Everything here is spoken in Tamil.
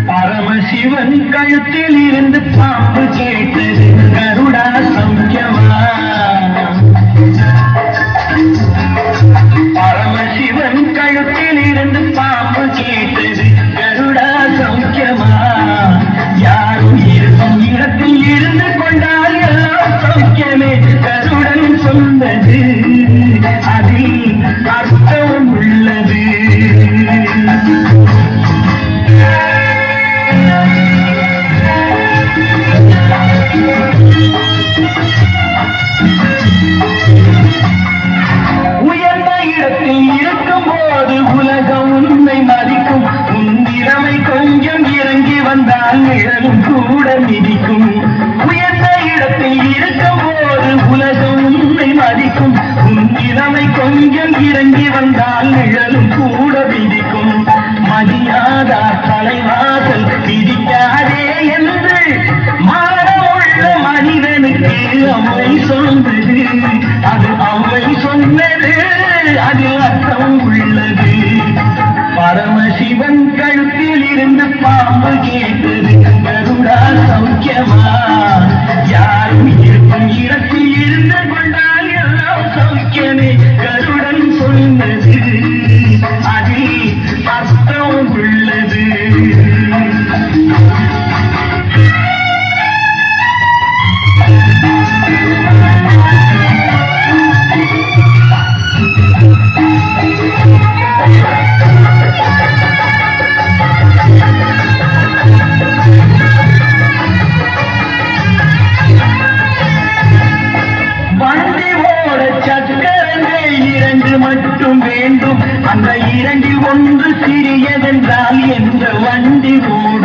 பரமசிவன் கழுத்தில் இருந்து பாம்பு கேட்டது கருடா சௌக்கியமா. பரமசிவன் கழுத்தில் இருந்து பாம்பு கேட்டது கருடா சௌக்கியமா. யாரும் இருக்கும் இடத்தில் இருந்து கொண்டால் எல்லாம் சௌக்கியமே கருடன் சொன்னது, அதில் அர்த்தம் உள்ளது. உயர்ந்த இடத்தில் இருக்கும் போது உலகம் உன்னை மதிக்கும். உன் திறமை கொஞ்சம் இறங்கி வந்தால் நிழலும் கூட மிதிக்கும். உயர்ந்த இடத்தில் இருக்கும் போது உலகம் உன்னை மதிக்கும். உன் திறமை கொஞ்சம் இறங்கி வந்தால் நிழலும் கூட மிதிக்கும். மதியாதா தலைவாசல் மிதிக்காதே என்று மானமுள்ள மனிதனுக்கு அம்மை சொன்னது, அது அம்மை சொன்னது, அதில் அர்த்தம் உள்ளது. பரமசிவன் கழுத்தில் இருந்து பாம்பு கேட்டது கருடா சௌக்கியமா. யாரும் இருக்கும் இடத்தில் இருந்து கொண்டால் எல்லாம் சௌக்கியமே கருடன் சொன்னது, அதில் அர்த்தம் உள்ளது. வண்டி ஓட சக்கரங்கள் இரண்டு மட்டும் வேண்டும். அந்த இரண்டில் ஒன்று சிறியதென்றால் என்ற வண்டி ஓடும்.